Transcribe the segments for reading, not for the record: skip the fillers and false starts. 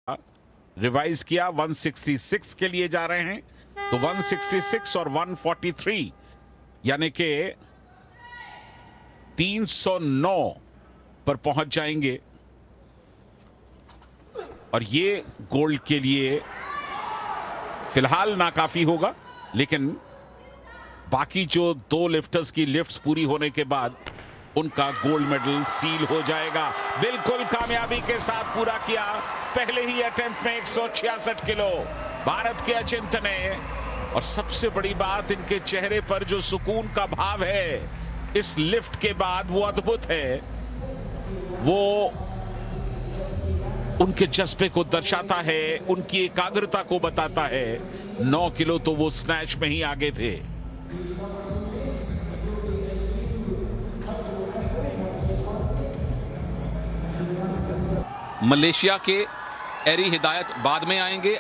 Revise किया, 166 के लिए जा रहे हैं। तो 166 और 143 यानी कि 309 पर पहुंच जाएंगे और ये गोल्ड के लिए फिलहाल नाकाफी होगा, लेकिन बाकी जो दो लिफ्टर्स की लिफ्ट्स पूरी होने के बाद उनका गोल्ड मेडल सील हो जाएगा। बिल्कुल कामयाबी के साथ पूरा किया पहले ही अटेम्प्ट में 166 किलो भारत के अचिंत ने। और सबसे बड़ी बात, इनके चेहरे पर जो सुकून का भाव है इस लिफ्ट के बाद वो अद्भुत है। वो उनके जज्बे को दर्शाता है, उनकी एकाग्रता को बताता है। 9 किलो तो वो स्नैच में ही आगे थे। मलेशिया के एरी हिदायत बाद में आएंगे।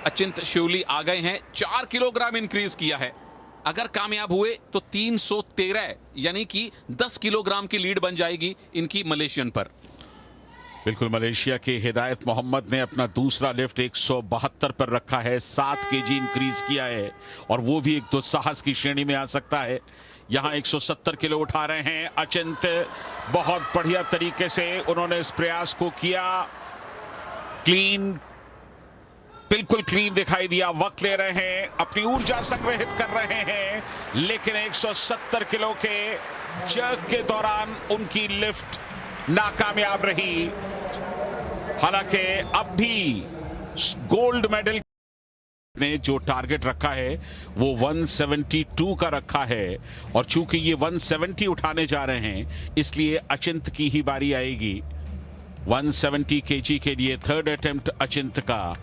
अचिंत शिवली आ गए हैं, 4 किलोग्राम इंक्रीज किया है। अगर कामयाब हुए तो 313 यानी कि 10 किलोग्राम की लीड बन जाएगी इनकी मलेशियन पर। बिल्कुल, मलेशिया के हिदायत मोहम्मद ने अपना दूसरा लिफ्ट 172 पर रखा है, 7 केजी इंक्रीज किया है और वो भी एक तो साहस की श्रेणी में आ सकता है। यहां 170 किलो उठा रहे हैं अचिंत। बहुत बढ़िया तरीके से उन्होंने इस प्रयास को किया। क्लीन, बिल्कुल क्लीन दिखाई दिया। वक्त ले रहे हैं, अपनी ऊर्जा संग्रहित कर रहे हैं, लेकिन 170 किलो के जर्क के दौरान उनकी लिफ्ट नाकामयाब रही। हालांकि अब भी गोल्ड मेडल ने जो टारगेट रखा है वो 172 का रखा है और चूंकि ये 170 उठाने जा रहे हैं इसलिए अचिंत की ही बारी आएगी। 170 केजी के लिए थर्ड अटेम्प्ट अचिंत का।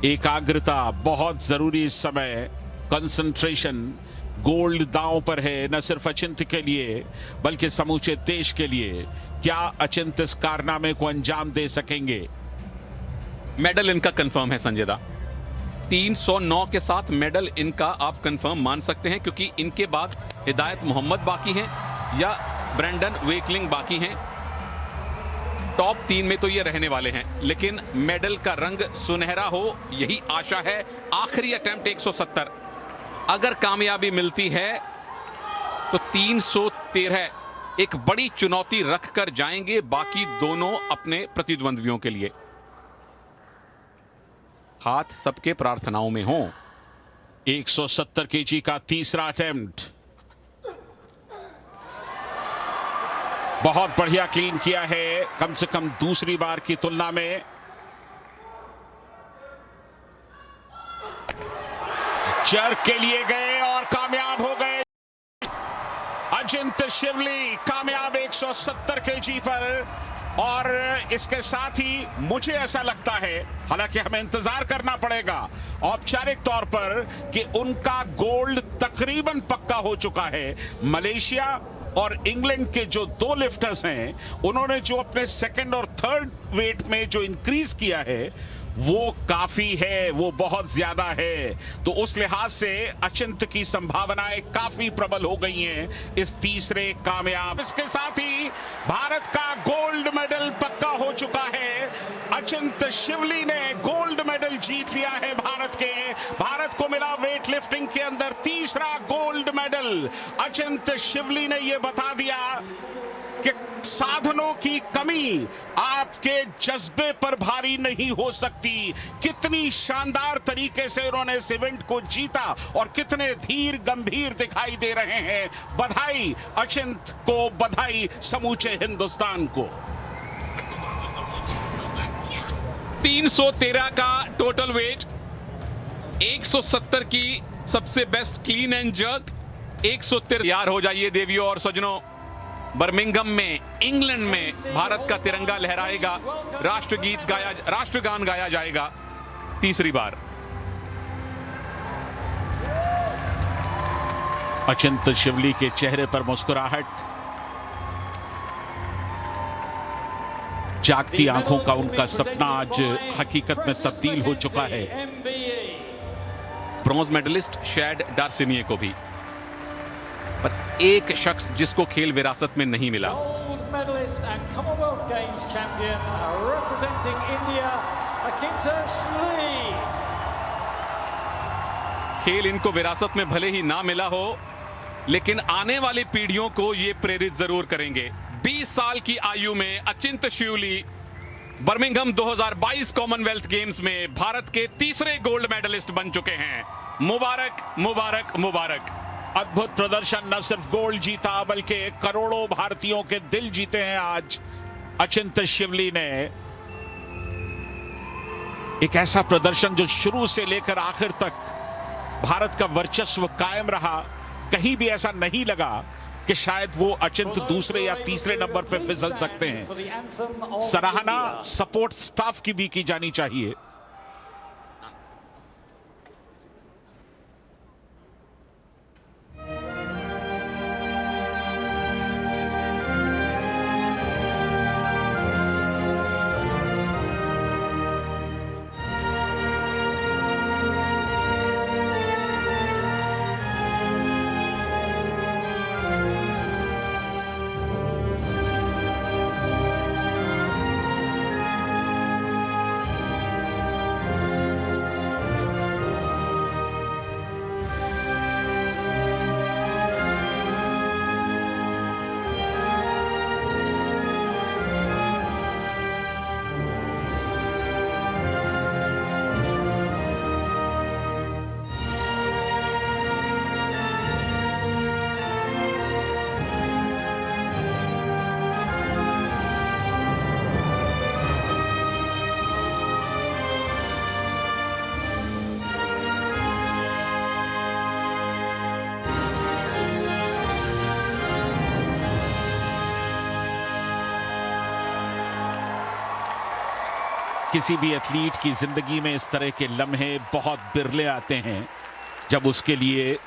एकाग्रता बहुत जरूरी इस समय, कंसंट्रेशन। गोल्ड दांव पर है, न सिर्फ अचिंत के लिए बल्कि समूचे देश के लिए। क्या अचिंत इस कारनामे को अंजाम दे सकेंगे? मेडल इनका कंफर्म है संजय दा। 309 के साथ मेडल इनका आप कंफर्म मान सकते हैं, क्योंकि इनके बाद हिदायत मोहम्मद बाकी हैं या ब्रेंडन वेकलिंग बाकी हैं। टॉप 3 में तो ये रहने वाले हैं, लेकिन मेडल का रंग सुनहरा हो यही आशा है। आखिरी अटेम्प्ट 170, अगर कामयाबी मिलती है तो 313 एक बड़ी चुनौती रखकर जाएंगे बाकी दोनों अपने प्रतिद्वंद्वियों के लिए। हाथ सबके प्रार्थनाओं में हो। 170 केजी का तीसरा अटेम्प्ट बहुत बढ़िया क्लीन किया है, कम से कम दूसरी बार की तुलना में। जर्क के लिए गए और कामयाब हो गए। अचिंत शिवली कामयाब 170 केजी पर। और इसके साथ ही मुझे ऐसा लगता है, हालांकि हमें इंतजार करना पड़ेगा औपचारिक तौर पर, कि उनका गोल्ड तकरीबन पक्का हो चुका है। मलेशिया और इंग्लैंड के जो दो लिफ्टर्स हैं उन्होंने जो अपने सेकंड और थर्ड वेट में जो इंक्रीज किया है वो काफी है, वो बहुत ज्यादा है। तो उस लिहाज से अचिंत की संभावनाएं काफी प्रबल हो गई हैं इस तीसरे कामयाब। इसके साथ ही भारत का गोल्ड मेडल पक्का हो चुका है। अचिंत शिवली ने गोल्ड मेडल जीत लिया है भारत को मिला वेट लिफ्टिंग के अंदर तीसरा गोल्ड मेडल। अचिंत शिवली ने यह बता दिया कि साधनों की कमी आपके जज्बे पर भारी नहीं हो सकती। कितनी शानदार तरीके से उन्होंने इस इवेंट को जीता और कितने धीर गंभीर दिखाई दे रहे हैं। बधाई अचिंत को, बधाई समूचे हिंदुस्तान को। 313 का टोटल वेट, 170 की सबसे बेस्ट क्लीन एंड जर्क, 113। तैयार हो जाइए देवियों और सज्जनों, बर्मिंघम में इंग्लैंड में भारत का तिरंगा लहराएगा, राष्ट्रगान गाया जाएगा तीसरी बार। अचिंत शिवली के चेहरे पर मुस्कुराहट, जागती आंखों का उनका सपना आज हकीकत में तब्दील हो चुका है। ब्रॉन्ज मेडलिस्ट शैड डार्सिनिये को भी, पर एक शख्स जिसको खेल विरासत में नहीं मिला। Gold medalist and Commonwealth Games champion representing India Akinta Shlee. खेल इनको विरासत में भले ही ना मिला हो, लेकिन आने वाली पीढ़ियों को ये प्रेरित जरूर करेंगे। 20 साल की आयु में अचिंत शिवली बर्मिंघम 2022 कॉमनवेल्थ गेम्स में भारत के तीसरे गोल्ड मेडलिस्ट बन चुके हैं। मुबारक मुबारक मुबारक। अद्भुत प्रदर्शन, न सिर्फ गोल्ड जीता बल्कि करोड़ों भारतीयों के दिल जीते हैं आज अचिंत शिवली ने। एक ऐसा प्रदर्शन जो शुरू से लेकर आखिर तक भारत का वर्चस्व कायम रहा। कहीं भी ऐसा नहीं लगा कि शायद वो अचिंत दूसरे या तीसरे नंबर पे फिसल सकते हैं। सराहना सपोर्ट स्टाफ की भी की जानी चाहिए। किसी भी एथलीट की जिंदगी में इस तरह के लम्हे बहुत बिरले आते हैं जब उसके लिए